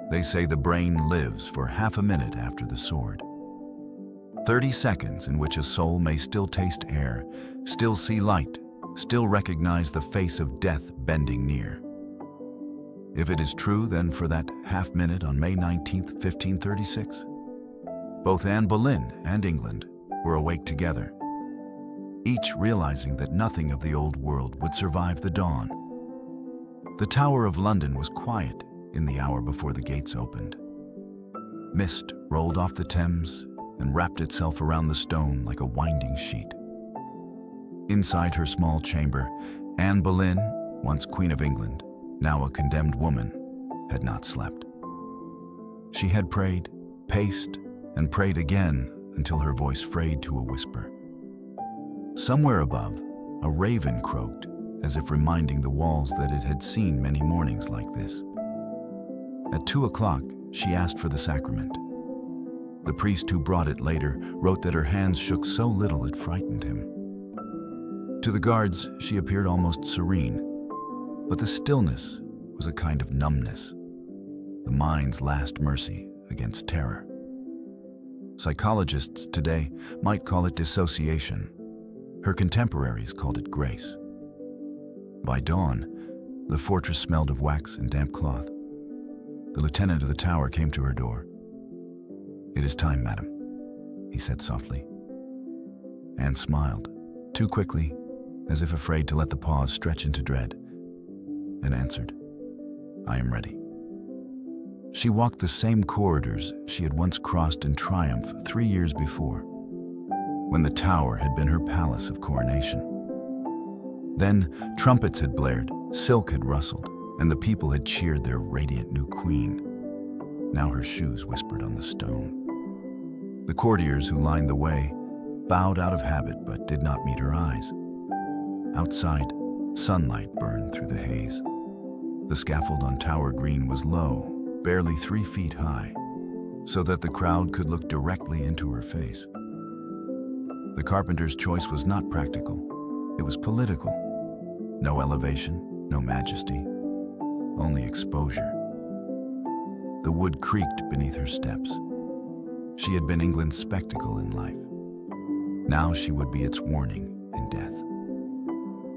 They say the brain lives for half a minute after the sword. 30 seconds in which a soul may still taste air, still see light, still recognize the face of death bending near. If it is true, then for that half minute on May 19th, 1536, both Anne Boleyn and England were awake together, each realizing that nothing of the old world would survive the dawn. The Tower of London was quiet in the hour before the gates opened. Mist rolled off the Thames and wrapped itself around the stone like a winding sheet. Inside her small chamber, Anne Boleyn, once Queen of England, now a condemned woman, had not slept. She had prayed, paced, and prayed again until her voice frayed to a whisper. Somewhere above, a raven croaked, as if reminding the walls that it had seen many mornings like this. At 2 o'clock, she asked for the sacrament. The priest who brought it later wrote that her hands shook so little it frightened him. To the guards, she appeared almost serene, but the stillness was a kind of numbness, the mind's last mercy against terror. Psychologists today might call it dissociation. Her contemporaries called it grace. By dawn, the fortress smelled of wax and damp cloth. The lieutenant of the tower came to her door. "It is time, madam," he said softly. Anne smiled, too quickly, as if afraid to let the pause stretch into dread, and answered, "I am ready." She walked the same corridors she had once crossed in triumph 3 years before, when the tower had been her palace of coronation. Then trumpets had blared, silk had rustled, and the people had cheered their radiant new queen. Now her shoes whispered on the stone. The courtiers who lined the way bowed out of habit but did not meet her eyes. Outside, sunlight burned through the haze. The scaffold on Tower Green was low, barely 3 feet high, so that the crowd could look directly into her face. The carpenter's choice was not practical, it was political. No elevation, no majesty, only exposure. The wood creaked beneath her steps. She had been England's spectacle in life. Now she would be its warning in death.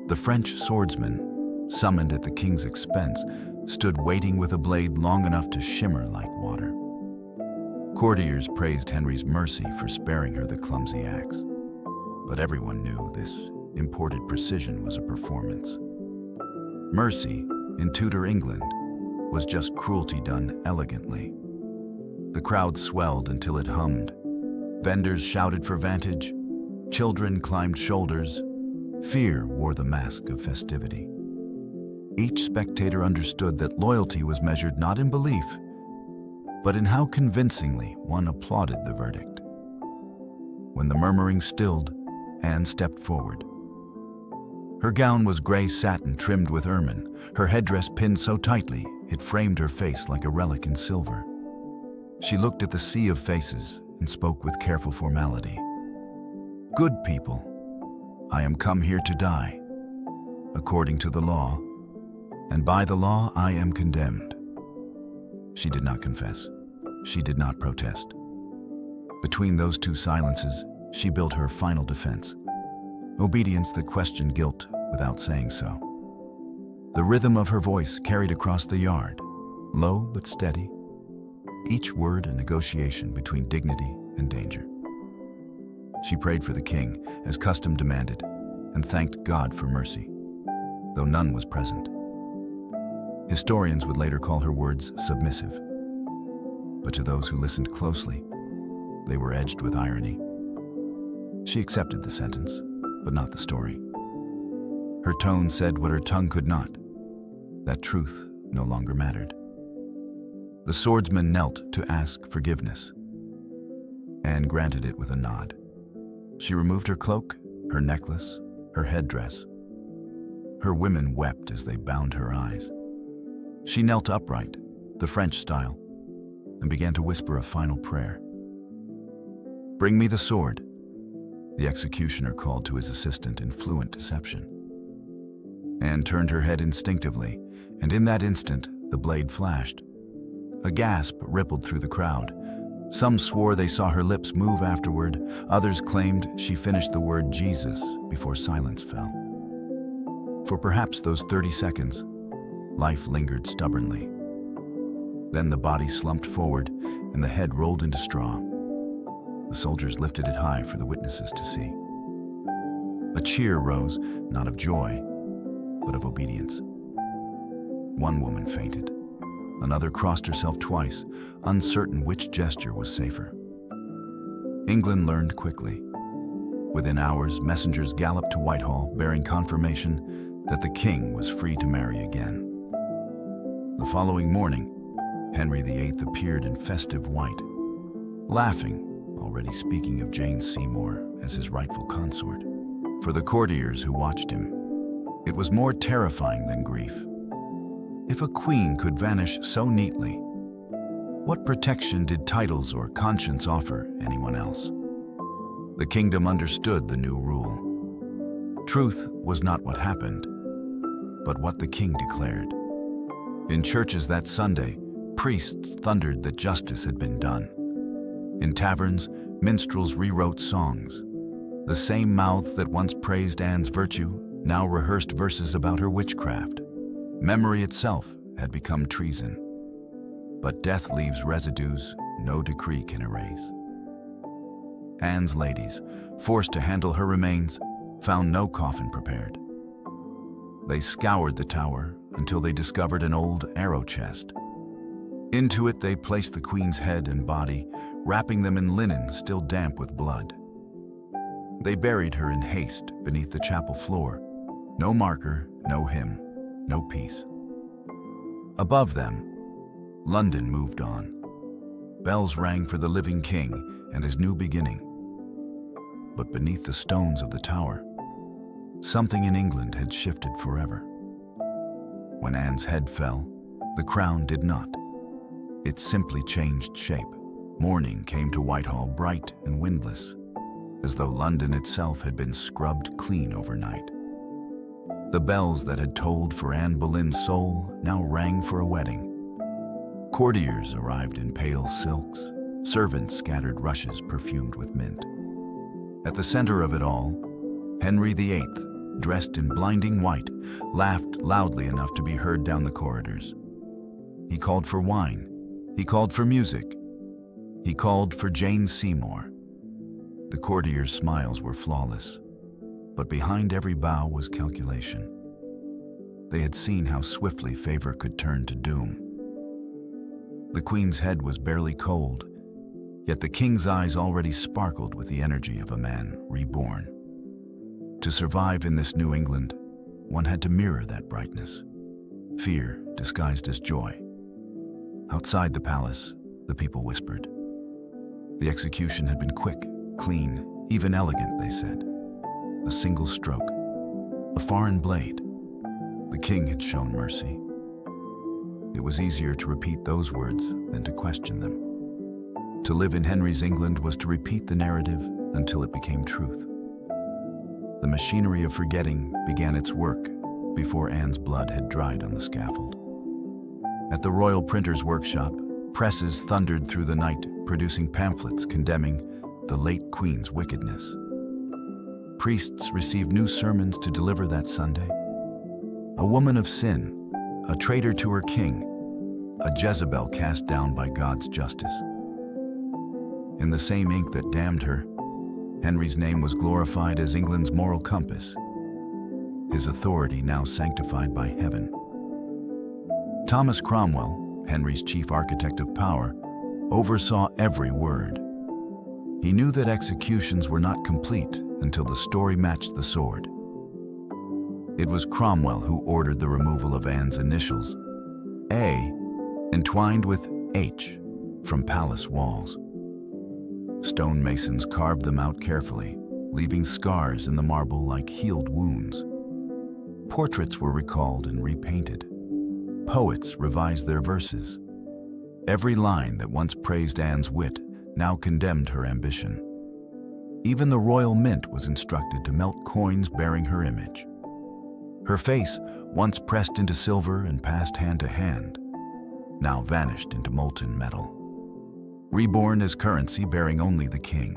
The French swordsman, summoned at the king's expense, stood waiting with a blade long enough to shimmer like water. Courtiers praised Henry's mercy for sparing her the clumsy axe. But everyone knew this imported precision was a performance. Mercy, in Tudor England, was just cruelty done elegantly. The crowd swelled until it hummed. Vendors shouted for vantage. Children climbed shoulders. Fear wore the mask of festivity. Each spectator understood that loyalty was measured not in belief, but in how convincingly one applauded the verdict. When the murmuring stilled, Anne stepped forward. Her gown was gray satin trimmed with ermine, her headdress pinned so tightly it framed her face like a relic in silver. She looked at the sea of faces and spoke with careful formality. "Good people, I am come here to die, according to the law, and by the law I am condemned." She did not confess. She did not protest. Between those two silences, she built her final defense. Obedience that questioned guilt without saying so. The rhythm of her voice carried across the yard, low but steady, each word a negotiation between dignity and danger. She prayed for the king, as custom demanded, and thanked God for mercy, though none was present. Historians would later call her words submissive, but to those who listened closely, they were edged with irony. She accepted the sentence, but not the story. Her tone said what her tongue could not, that truth no longer mattered. The swordsman knelt to ask forgiveness. Anne granted it with a nod. She removed her cloak, her necklace, her headdress. Her women wept as they bound her eyes. She knelt upright, the French style, and began to whisper a final prayer. "Bring me the sword," the executioner called to his assistant in fluent deception. Anne turned her head instinctively, and in that instant, the blade flashed. A gasp rippled through the crowd. Some swore they saw her lips move afterward. Others claimed she finished the word Jesus before silence fell. For perhaps those 30 seconds, life lingered stubbornly. Then the body slumped forward and the head rolled into straw. The soldiers lifted it high for the witnesses to see. A cheer rose, not of joy, but of obedience. One woman fainted. Another crossed herself twice, uncertain which gesture was safer. England learned quickly. Within hours, messengers galloped to Whitehall, bearing confirmation that the king was free to marry again. The following morning, Henry VIII appeared in festive white, laughing, already speaking of Jane Seymour as his rightful consort. For the courtiers who watched him, it was more terrifying than grief. If a queen could vanish so neatly, what protection did titles or conscience offer anyone else? The kingdom understood the new rule. Truth was not what happened, but what the king declared. In churches that Sunday, priests thundered that justice had been done. In taverns, minstrels rewrote songs. The same mouths that once praised Anne's virtue now rehearsed verses about her witchcraft. Memory itself had become treason. But death leaves residues no decree can erase. Anne's ladies, forced to handle her remains, found no coffin prepared. They scoured the tower until they discovered an old arrow chest. Into it they placed the queen's head and body, wrapping them in linen still damp with blood. They buried her in haste beneath the chapel floor. No marker, no hymn, no peace. Above them, London moved on. Bells rang for the living king and his new beginning. But beneath the stones of the tower, something in England had shifted forever. When Anne's head fell, the crown did not. It simply changed shape. Morning came to Whitehall bright and windless, as though London itself had been scrubbed clean overnight. The bells that had tolled for Anne Boleyn's soul now rang for a wedding. Courtiers arrived in pale silks, servants scattered rushes perfumed with mint. At the center of it all, Henry VIII, dressed in blinding white, laughed loudly enough to be heard down the corridors. He called for wine. He called for music. He called for Jane Seymour. The courtiers' smiles were flawless, but behind every bow was calculation. They had seen how swiftly favor could turn to doom. The queen's head was barely cold, yet the king's eyes already sparkled with the energy of a man reborn. To survive in this New England, one had to mirror that brightness, fear disguised as joy. Outside the palace, the people whispered. The execution had been quick, clean, even elegant, they said. A single stroke, a foreign blade. The king had shown mercy. It was easier to repeat those words than to question them. To live in Henry's England was to repeat the narrative until it became truth. The machinery of forgetting began its work before Anne's blood had dried on the scaffold. At the royal printer's workshop, presses thundered through the night, producing pamphlets condemning the late queen's wickedness. Priests received new sermons to deliver that Sunday. A woman of sin, a traitor to her king, a Jezebel cast down by God's justice. In the same ink that damned her, Henry's name was glorified as England's moral compass, his authority now sanctified by heaven. Thomas Cromwell, Henry's chief architect of power, oversaw every word. He knew that executions were not complete until the story matched the sword. It was Cromwell who ordered the removal of Anne's initials, A, entwined with H, from palace walls. Stonemasons carved them out carefully, leaving scars in the marble like healed wounds. Portraits were recalled and repainted. Poets revised their verses. Every line that once praised Anne's wit now condemned her ambition. Even the royal mint was instructed to melt coins bearing her image. Her face, once pressed into silver and passed hand to hand, now vanished into molten metal, reborn as currency bearing only the king.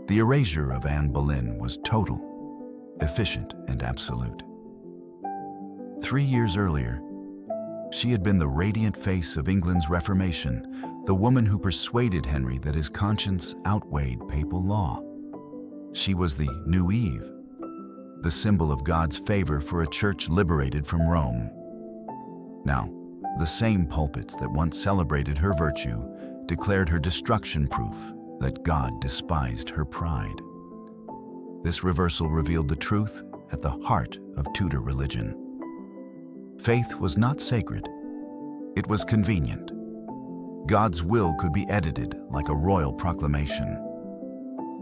The erasure of Anne Boleyn was total, efficient, and absolute. 3 years earlier, she had been the radiant face of England's Reformation, the woman who persuaded Henry that his conscience outweighed papal law. She was the New Eve, the symbol of God's favor for a church liberated from Rome. Now, the same pulpits that once celebrated her virtue declared her destruction proof that God despised her pride. This reversal revealed the truth at the heart of Tudor religion. Faith was not sacred. It was convenient. God's will could be edited like a royal proclamation.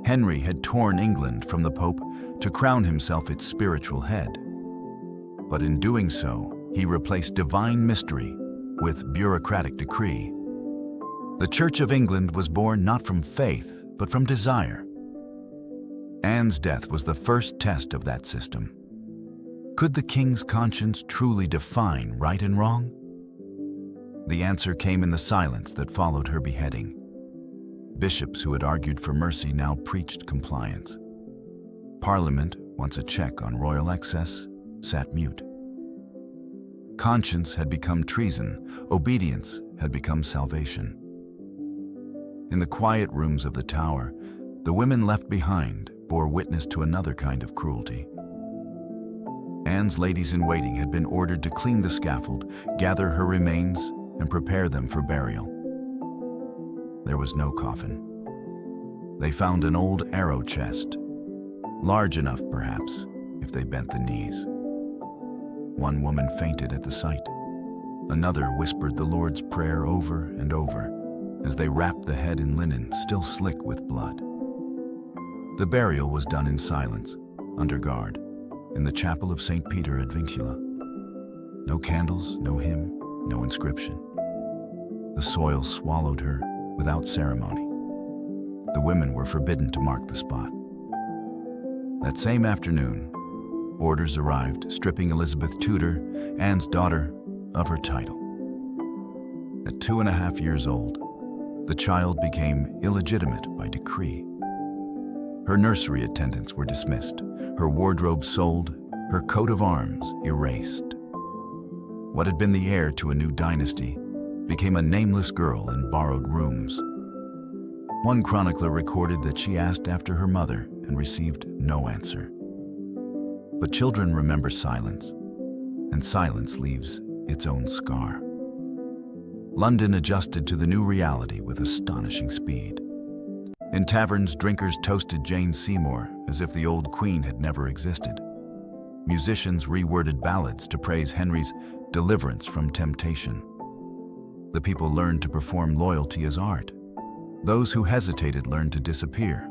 Henry had torn England from the Pope to crown himself its spiritual head. But in doing so, he replaced divine mystery with bureaucratic decree. The Church of England was born not from faith, but from desire. Anne's death was the first test of that system. Could the king's conscience truly define right and wrong? The answer came in the silence that followed her beheading. Bishops who had argued for mercy now preached compliance. Parliament, once a check on royal excess, sat mute. Conscience had become treason, obedience had become salvation. In the quiet rooms of the Tower, the women left behind bore witness to another kind of cruelty. Anne's ladies-in-waiting had been ordered to clean the scaffold, gather her remains, and prepare them for burial. There was no coffin. They found an old arrow chest, large enough, perhaps, if they bent the knees. One woman fainted at the sight. Another whispered the Lord's Prayer over and over as they wrapped the head in linen still slick with blood. The burial was done in silence, under guard, in the chapel of St. Peter ad Vincula. No candles, no hymn, no inscription. The soil swallowed her without ceremony. The women were forbidden to mark the spot. That same afternoon, orders arrived stripping Elizabeth Tudor, Anne's daughter, of her title. At 2.5 years old, the child became illegitimate by decree. Her nursery attendants were dismissed, her wardrobe sold, her coat of arms erased. What had been the heir to a new dynasty became a nameless girl in borrowed rooms. One chronicler recorded that she asked after her mother and received no answer. But children remember silence, and silence leaves its own scar. London adjusted to the new reality with astonishing speed. In taverns, drinkers toasted Jane Seymour as if the old queen had never existed. Musicians reworded ballads to praise Henry's deliverance from temptation. The people learned to perform loyalty as art. Those who hesitated learned to disappear.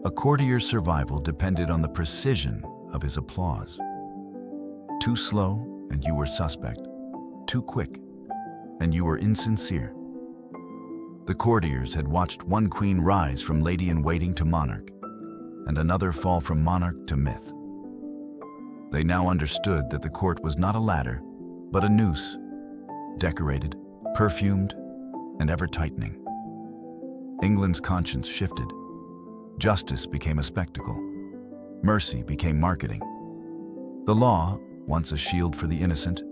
A courtier's survival depended on the precision of his applause. Too slow, and you were suspect. Too quick, and you were insincere. The courtiers had watched one queen rise from lady-in-waiting to monarch, and another fall from monarch to myth. They now understood that the court was not a ladder, but a noose, decorated, perfumed, and ever-tightening. England's conscience shifted. Justice became a spectacle. Mercy became marketing. The law, once a shield for the innocent,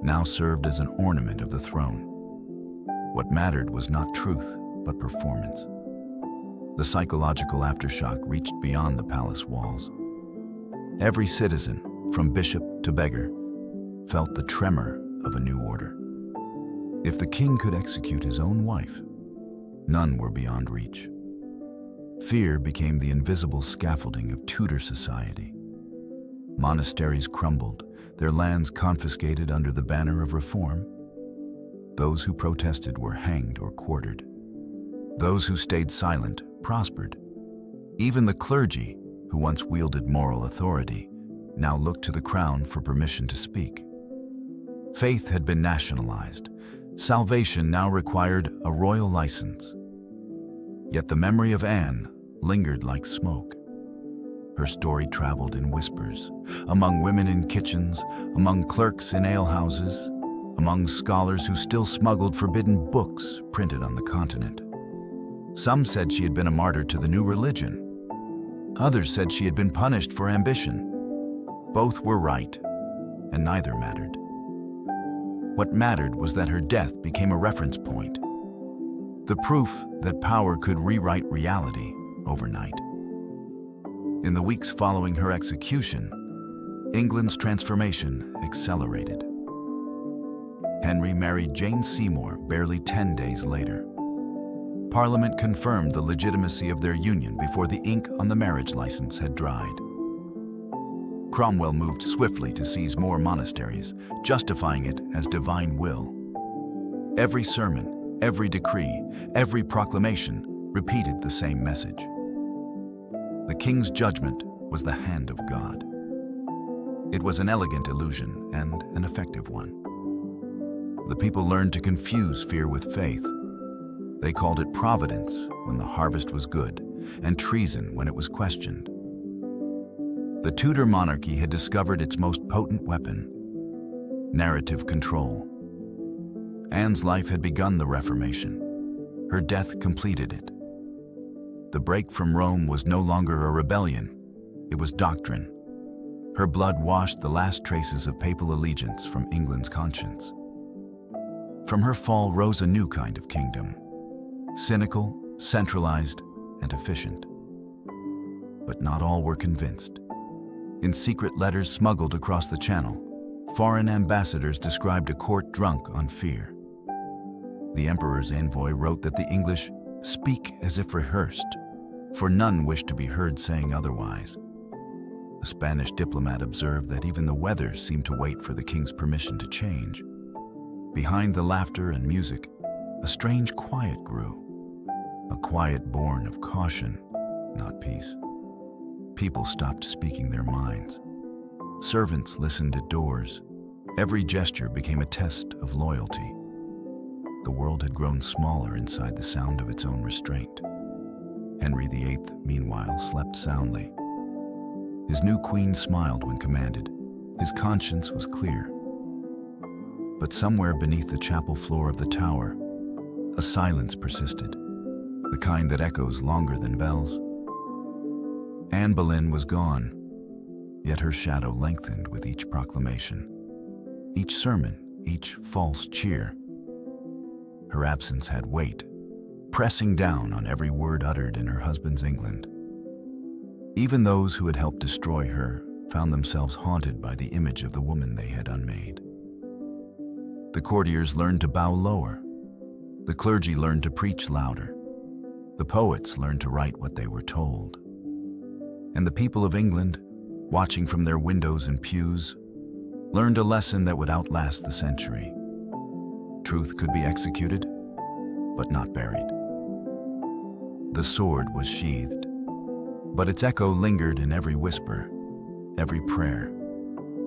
now served as an ornament of the throne. What mattered was not truth, but performance. The psychological aftershock reached beyond the palace walls. Every citizen, from bishop to beggar, felt the tremor of a new order. If the king could execute his own wife, none were beyond reach. Fear became the invisible scaffolding of Tudor society. Monasteries crumbled, their lands confiscated under the banner of reform. Those who protested were hanged or quartered. Those who stayed silent prospered. Even the clergy, who once wielded moral authority, now looked to the crown for permission to speak. Faith had been nationalized. Salvation now required a royal license. Yet the memory of Anne lingered like smoke. Her story traveled in whispers, among women in kitchens, among clerks in alehouses, among scholars who still smuggled forbidden books printed on the continent. Some said she had been a martyr to the new religion. Others said she had been punished for ambition. Both were right, and neither mattered. What mattered was that her death became a reference point, the proof that power could rewrite reality overnight. In the weeks following her execution, England's transformation accelerated. Henry married Jane Seymour barely 10 days later. Parliament confirmed the legitimacy of their union before the ink on the marriage license had dried. Cromwell moved swiftly to seize more monasteries, justifying it as divine will. Every sermon, every decree, every proclamation repeated the same message. The king's judgment was the hand of God. It was an elegant illusion and an effective one. The people learned to confuse fear with faith. They called it providence when the harvest was good, and treason when it was questioned. The Tudor monarchy had discovered its most potent weapon: narrative control. Anne's life had begun the Reformation. Her death completed it. The break from Rome was no longer a rebellion, it was doctrine. Her blood washed the last traces of papal allegiance from England's conscience. From her fall rose a new kind of kingdom, cynical, centralized, and efficient. But not all were convinced. In secret letters smuggled across the Channel, foreign ambassadors described a court drunk on fear. The emperor's envoy wrote that the English speak as if rehearsed, for none wished to be heard saying otherwise. A Spanish diplomat observed that even the weather seemed to wait for the king's permission to change. Behind the laughter and music, a strange quiet grew, a quiet born of caution, not peace. People stopped speaking their minds. Servants listened at doors. Every gesture became a test of loyalty. The world had grown smaller inside the sound of its own restraint. Henry VIII, meanwhile, slept soundly. His new queen smiled when commanded. His conscience was clear. But somewhere beneath the chapel floor of the tower, a silence persisted, the kind that echoes longer than bells. Anne Boleyn was gone, yet her shadow lengthened with each proclamation, each sermon, each false cheer. Her absence had weight, pressing down on every word uttered in her husband's England. Even those who had helped destroy her found themselves haunted by the image of the woman they had unmade. The courtiers learned to bow lower. The clergy learned to preach louder. The poets learned to write what they were told. And the people of England, watching from their windows and pews, learned a lesson that would outlast the century. Truth could be executed, but not buried. The sword was sheathed, but its echo lingered in every whisper, every prayer,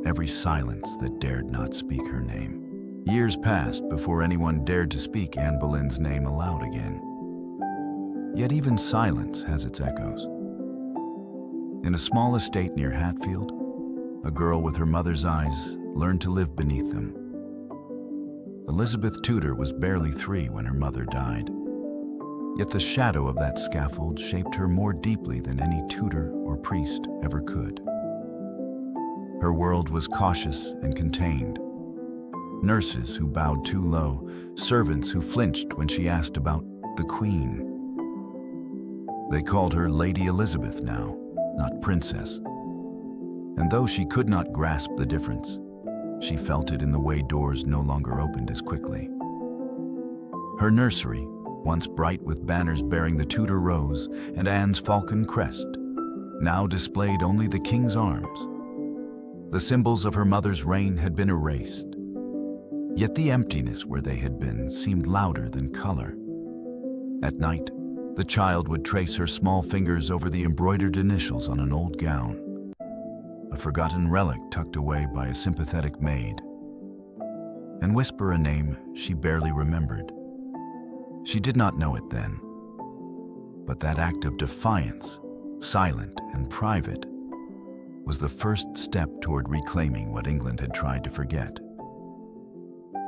every silence that dared not speak her name. Years passed before anyone dared to speak Anne Boleyn's name aloud again. Yet even silence has its echoes. In a small estate near Hatfield, a girl with her mother's eyes learned to live beneath them. Elizabeth Tudor was barely 3 when her mother died. Yet the shadow of that scaffold shaped her more deeply than any tutor or priest ever could. Her world was cautious and contained. Nurses who bowed too low, servants who flinched when she asked about the Queen. They called her Lady Elizabeth now, not Princess. And though she could not grasp the difference, she felt it in the way doors no longer opened as quickly. Her nursery, once bright with banners bearing the Tudor rose and Anne's falcon crest, now displayed only the king's arms. The symbols of her mother's reign had been erased. Yet the emptiness where they had been seemed louder than color. At night, the child would trace her small fingers over the embroidered initials on an old gown, a forgotten relic tucked away by a sympathetic maid, and whisper a name she barely remembered. She did not know it then, but that act of defiance, silent and private, was the first step toward reclaiming what England had tried to forget.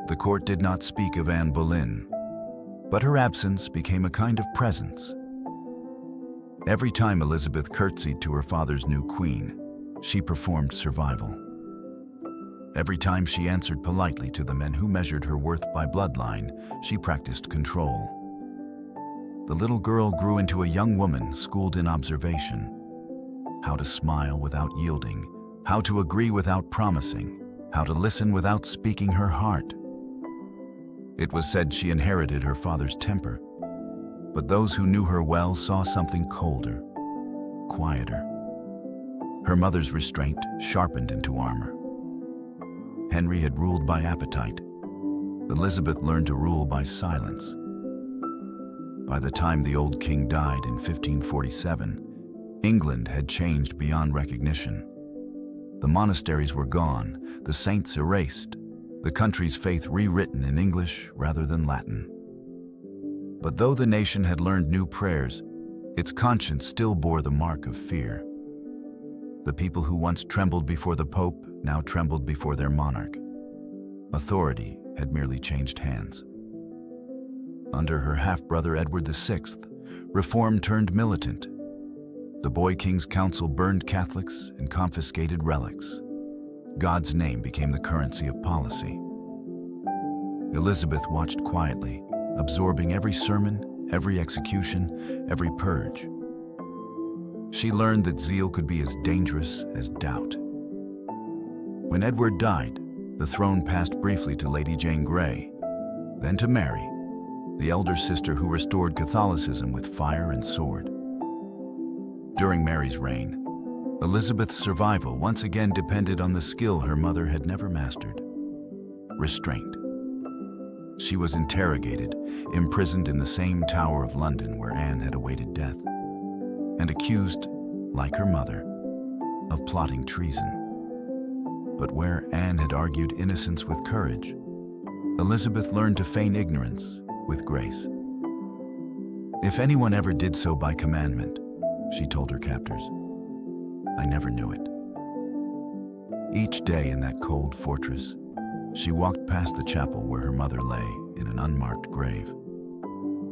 The court did not speak of Anne Boleyn, but her absence became a kind of presence. Every time Elizabeth curtsied to her father's new queen, she performed survival. Every time she answered politely to the men who measured her worth by bloodline, she practiced control. The little girl grew into a young woman schooled in observation, how to smile without yielding, how to agree without promising, how to listen without speaking her heart. It was said she inherited her father's temper, but those who knew her well saw something colder, quieter. Her mother's restraint sharpened into armor. Henry had ruled by appetite. Elizabeth learned to rule by silence. By the time the old king died in 1547, England had changed beyond recognition. The monasteries were gone, the saints erased, the country's faith rewritten in English rather than Latin. But though the nation had learned new prayers, its conscience still bore the mark of fear. The people who once trembled before the Pope now trembled before their monarch. Authority had merely changed hands. Under her half-brother Edward VI, reform turned militant. The boy king's council burned Catholics and confiscated relics. God's name became the currency of policy. Elizabeth watched quietly, absorbing every sermon, every execution, every purge. She learned that zeal could be as dangerous as doubt. When Edward died, the throne passed briefly to Lady Jane Grey, then to Mary, the elder sister who restored Catholicism with fire and sword. During Mary's reign, Elizabeth's survival once again depended on the skill her mother had never mastered: restraint. She was interrogated, imprisoned in the same Tower of London where Anne had awaited death, and accused, like her mother, of plotting treason. But where Anne had argued innocence with courage, Elizabeth learned to feign ignorance with grace. "If anyone ever did so by commandment," she told her captors, "I never knew it." Each day in that cold fortress, she walked past the chapel where her mother lay in an unmarked grave.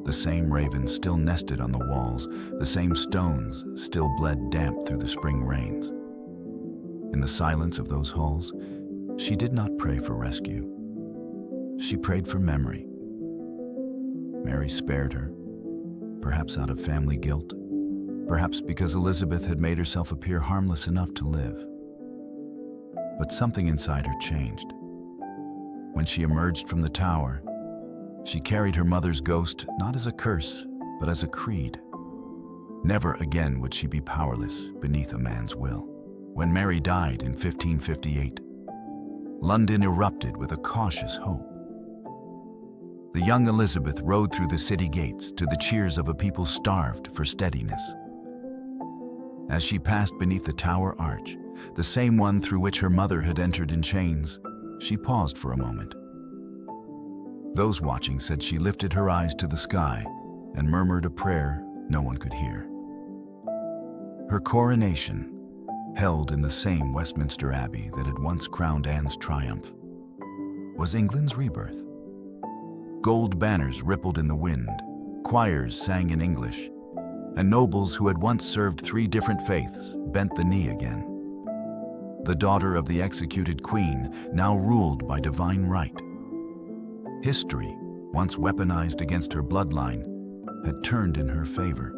The same ravens still nested on the walls, the same stones still bled damp through the spring rains. In the silence of those halls, she did not pray for rescue. She prayed for memory. Mary spared her, perhaps out of family guilt, perhaps because Elizabeth had made herself appear harmless enough to live. But something inside her changed. When she emerged from the tower, she carried her mother's ghost not as a curse, but as a creed. Never again would she be powerless beneath a man's will. When Mary died in 1558, London erupted with a cautious hope. The young Elizabeth rode through the city gates to the cheers of a people starved for steadiness. As she passed beneath the tower arch, the same one through which her mother had entered in chains, she paused for a moment. Those watching said she lifted her eyes to the sky and murmured a prayer no one could hear. Her coronation, held in the same Westminster Abbey that had once crowned Anne's triumph, was England's rebirth. Gold banners rippled in the wind, choirs sang in English, and nobles who had once served 3 different faiths bent the knee again. The daughter of the executed queen now ruled by divine right. History, once weaponized against her bloodline, had turned in her favor.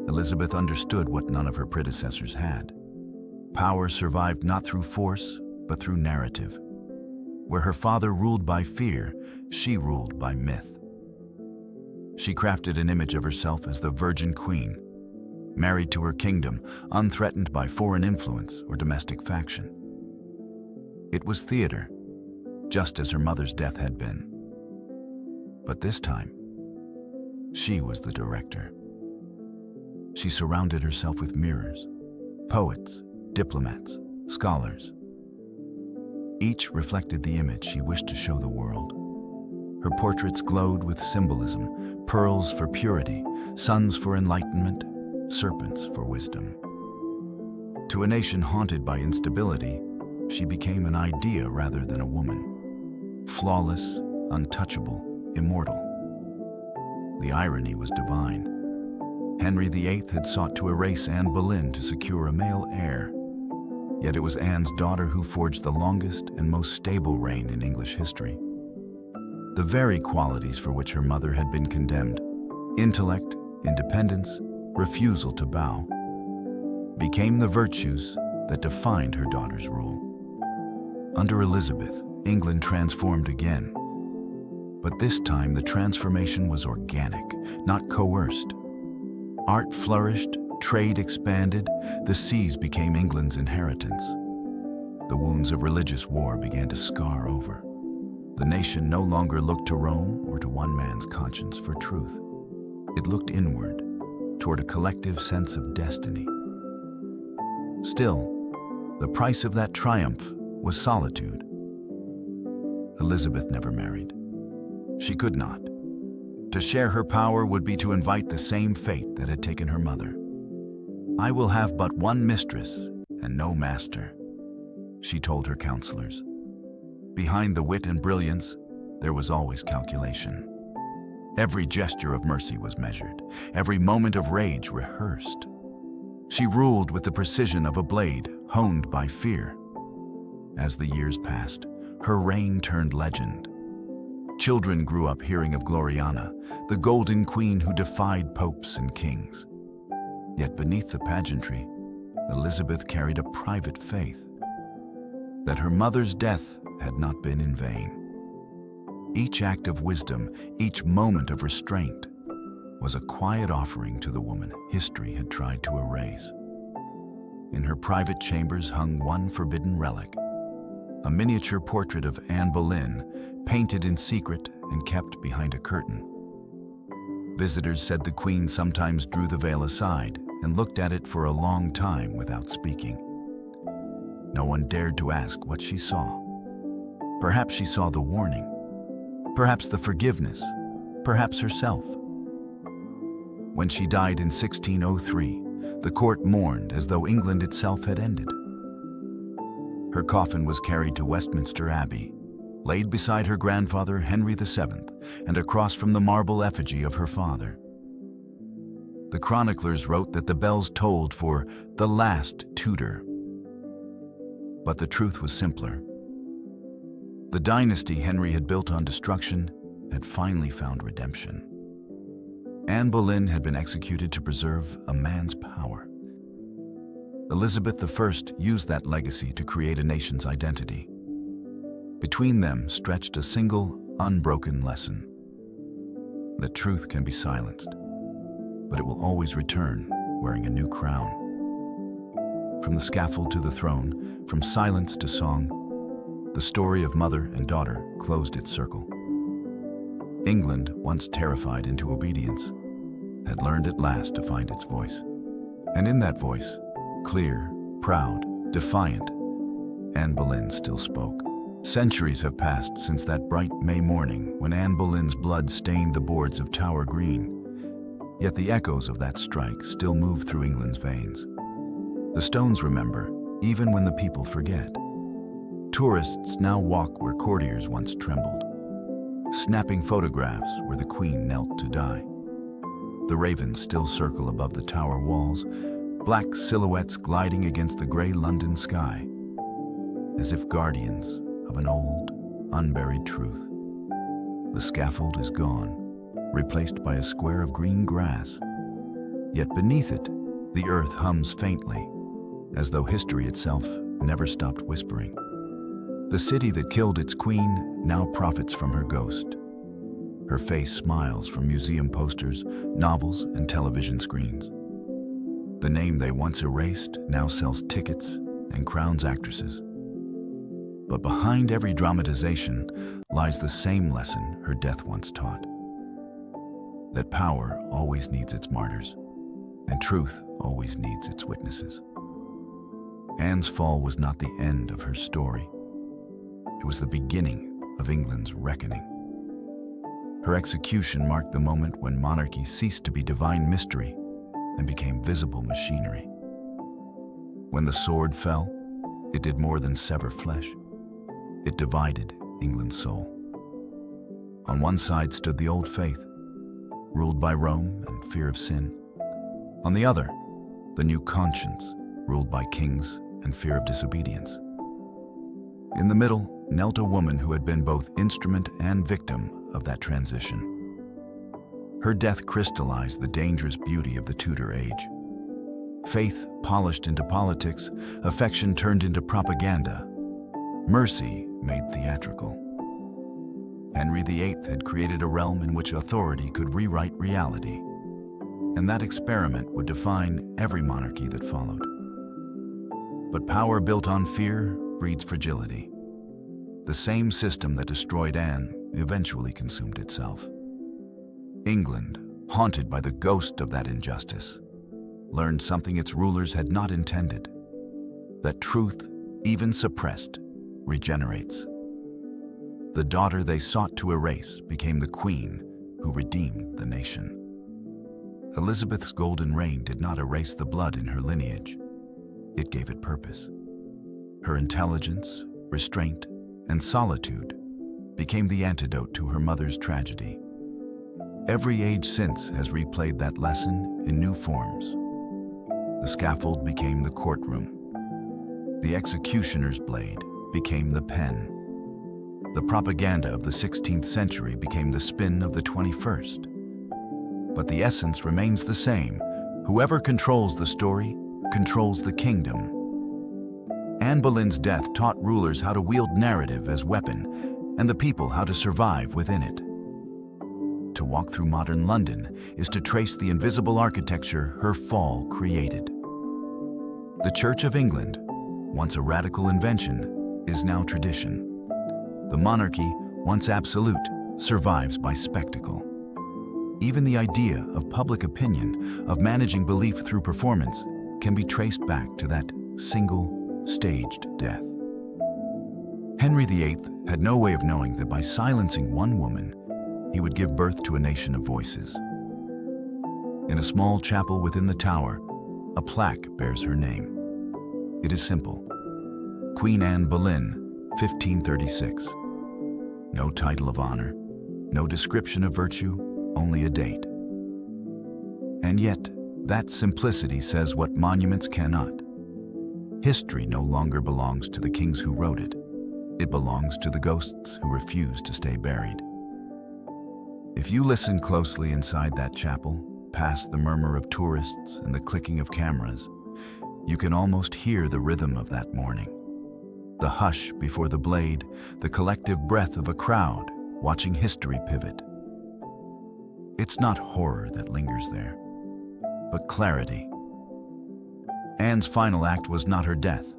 Elizabeth understood what none of her predecessors had. Power survived not through force, but through narrative. Where her father ruled by fear, she ruled by myth. She crafted an image of herself as the Virgin Queen, married to her kingdom, unthreatened by foreign influence or domestic faction. It was theater, just as her mother's death had been. But this time, she was the director. She surrounded herself with mirrors, poets, diplomats, scholars. Each reflected the image she wished to show the world. Her portraits glowed with symbolism: pearls for purity, suns for enlightenment, serpents for wisdom. To a nation haunted by instability, she became an idea rather than a woman. flawless, untouchable, immortal. The irony was divine. Henry VIII had sought to erase Anne Boleyn to secure a male heir. Yet it was Anne's daughter who forged the longest and most stable reign in English history. The very qualities for which her mother had been condemned, intellect, independence, refusal to bow, became the virtues that defined her daughter's rule. Under Elizabeth, England transformed again. But this time the transformation was organic, not coerced. Art flourished, trade expanded, the seas became England's inheritance. The wounds of religious war began to scar over. The nation no longer looked to Rome or to one man's conscience for truth. It looked inward, toward a collective sense of destiny. Still, the price of that triumph was solitude. Elizabeth never married. She could not. To share her power would be to invite the same fate that had taken her mother. "I will have but one mistress and no master," she told her counselors. Behind the wit and brilliance, there was always calculation. Every gesture of mercy was measured, every moment of rage rehearsed. She ruled with the precision of a blade honed by fear. As the years passed, her reign turned legend. Children grew up hearing of Gloriana, the golden queen who defied popes and kings. Yet beneath the pageantry, Elizabeth carried a private faith that her mother's death had not been in vain. Each act of wisdom, each moment of restraint, was a quiet offering to the woman history had tried to erase. In her private chambers hung one forbidden relic, a miniature portrait of Anne Boleyn, painted in secret and kept behind a curtain. Visitors said the queen sometimes drew the veil aside and looked at it for a long time without speaking. No one dared to ask what she saw. Perhaps she saw the warning, perhaps the forgiveness, perhaps herself. When she died in 1603, the court mourned as though England itself had ended. Her coffin was carried to Westminster Abbey, laid beside her grandfather Henry VII, and across from the marble effigy of her father. The chroniclers wrote that the bells tolled for the last Tudor. But the truth was simpler. The dynasty Henry had built on destruction had finally found redemption. Anne Boleyn had been executed to preserve a man's power. Elizabeth I used that legacy to create a nation's identity. Between them stretched a single, unbroken lesson: that truth can be silenced, but it will always return wearing a new crown. From the scaffold to the throne, from silence to song, the story of mother and daughter closed its circle. England, once terrified into obedience, had learned at last to find its voice. And in that voice, clear, proud, defiant, Anne Boleyn still spoke. Centuries have passed since that bright May morning when Anne Boleyn's blood stained the boards of Tower Green. Yet the echoes of that strike still move through England's veins. The stones remember, even when the people forget. Tourists now walk where courtiers once trembled, snapping photographs where the Queen knelt to die. The ravens still circle above the tower walls, black silhouettes gliding against the gray London sky, as if guardians of an old, unburied truth. The scaffold is gone, replaced by a square of green grass. Yet beneath it, the earth hums faintly, as though history itself never stopped whispering. The city that killed its queen now profits from her ghost. Her face smiles from museum posters, novels, and television screens. The name they once erased now sells tickets and crowns actresses. But behind every dramatization lies the same lesson her death once taught: that power always needs its martyrs, and truth always needs its witnesses. Anne's fall was not the end of her story. It was the beginning of England's reckoning. Her execution marked the moment when monarchy ceased to be divine mystery and became visible machinery. When the sword fell, it did more than sever flesh. It divided England's soul. On one side stood the old faith, ruled by Rome and fear of sin. On the other, the new conscience, ruled by kings and fear of disobedience. In the middle knelt a woman who had been both instrument and victim of that transition. Her death crystallized the dangerous beauty of the Tudor age. Faith polished into politics, affection turned into propaganda, mercy made theatrical. Henry VIII had created a realm in which authority could rewrite reality, and that experiment would define every monarchy that followed. But power built on fear breeds fragility. The same system that destroyed Anne eventually consumed itself. England, haunted by the ghost of that injustice, learned something its rulers had not intended: that truth, even suppressed, regenerates. The daughter they sought to erase became the queen who redeemed the nation. Elizabeth's golden reign did not erase the blood in her lineage. It gave it purpose. Her intelligence, restraint, and solitude became the antidote to her mother's tragedy. Every age since has replayed that lesson in new forms. The scaffold became the courtroom. The executioner's blade became the pen. The propaganda of the 16th century became the spin of the 21st. But the essence remains the same. Whoever controls the story controls the kingdom. Anne Boleyn's death taught rulers how to wield narrative as weapon, and the people how to survive within it. To walk through modern London is to trace the invisible architecture her fall created. The Church of England, once a radical invention, is now tradition. The monarchy, once absolute, survives by spectacle. Even the idea of public opinion, of managing belief through performance, can be traced back to that single, staged death. Henry VIII had no way of knowing that by silencing one woman, he would give birth to a nation of voices. In a small chapel within the tower, a plaque bears her name. It is simple: Queen Anne Boleyn, 1536. No title of honor, no description of virtue, only a date. And yet, that simplicity says what monuments cannot. History no longer belongs to the kings who wrote it. It belongs to the ghosts who refuse to stay buried. If you listen closely inside that chapel, past the murmur of tourists and the clicking of cameras, you can almost hear the rhythm of that morning. The hush before the blade, the collective breath of a crowd watching history pivot. It's not horror that lingers there, but clarity. Anne's final act was not her death.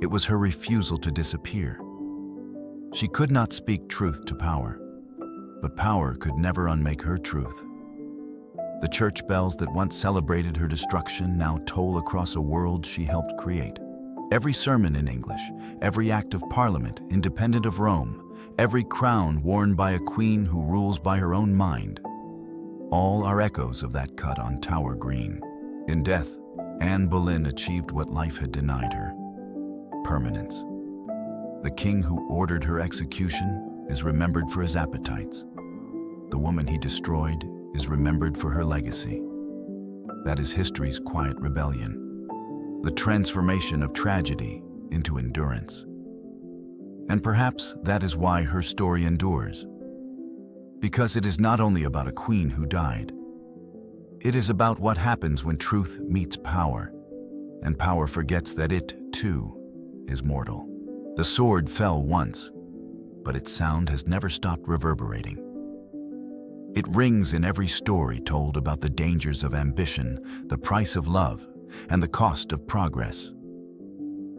It was her refusal to disappear. She could not speak truth to power, but power could never unmake her truth. The church bells that once celebrated her destruction now toll across a world she helped create. Every sermon in English, every act of parliament independent of Rome, every crown worn by a queen who rules by her own mind, all are echoes of that cut on Tower Green. In death, Anne Boleyn achieved what life had denied her: permanence. The king who ordered her execution is remembered for his appetites. The woman he destroyed is remembered for her legacy. That is history's quiet rebellion, the transformation of tragedy into endurance. And perhaps that is why her story endures. Because it is not only about a queen who died. It is about what happens when truth meets power, and power forgets that it, too, is mortal. The sword fell once, but its sound has never stopped reverberating. It rings in every story told about the dangers of ambition, the price of love, and the cost of progress.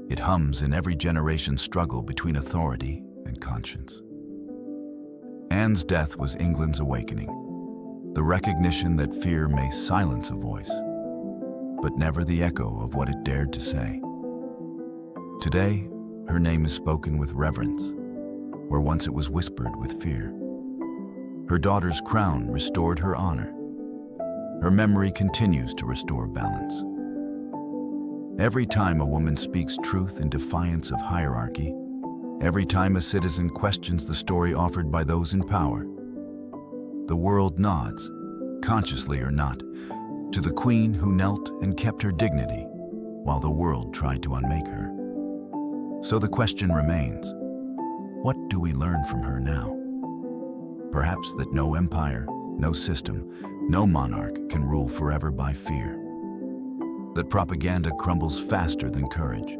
It hums in every generation's struggle between authority and conscience. Anne's death was England's awakening, the recognition that fear may silence a voice, but never the echo of what it dared to say. Today, her name is spoken with reverence, where once it was whispered with fear. Her daughter's crown restored her honor. Her memory continues to restore balance. Every time a woman speaks truth in defiance of hierarchy, every time a citizen questions the story offered by those in power, the world nods, consciously or not, to the queen who knelt and kept her dignity while the world tried to unmake her. So the question remains, what do we learn from her now? Perhaps that no empire, no system, no monarch can rule forever by fear. That propaganda crumbles faster than courage.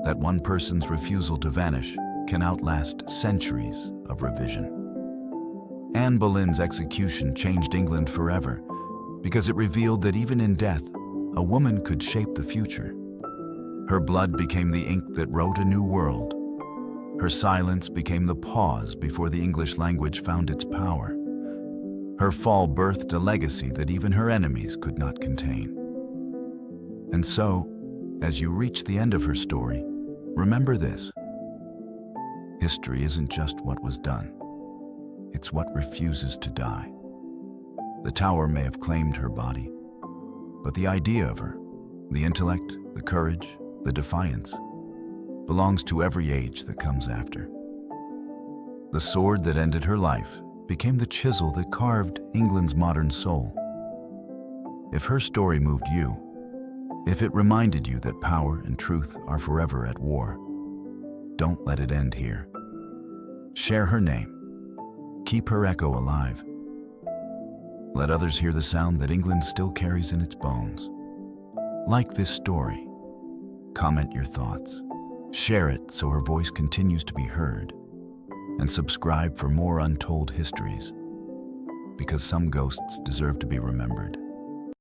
That one person's refusal to vanish can outlast centuries of revision. Anne Boleyn's execution changed England forever because it revealed that even in death, a woman could shape the future. Her blood became the ink that wrote a new world. Her silence became the pause before the English language found its power. Her fall birthed a legacy that even her enemies could not contain. And so, as you reach the end of her story, remember this. History isn't just what was done. It's what refuses to die. The tower may have claimed her body, but the idea of her, the intellect, the courage, the defiance, belongs to every age that comes after. The sword that ended her life became the chisel that carved England's modern soul. If her story moved you, if it reminded you that power and truth are forever at war, don't let it end here. Share her name. Keep her echo alive. Let others hear the sound that England still carries in its bones. Like this story. Comment your thoughts. Share it so her voice continues to be heard. And subscribe for more untold histories. Because some ghosts deserve to be remembered.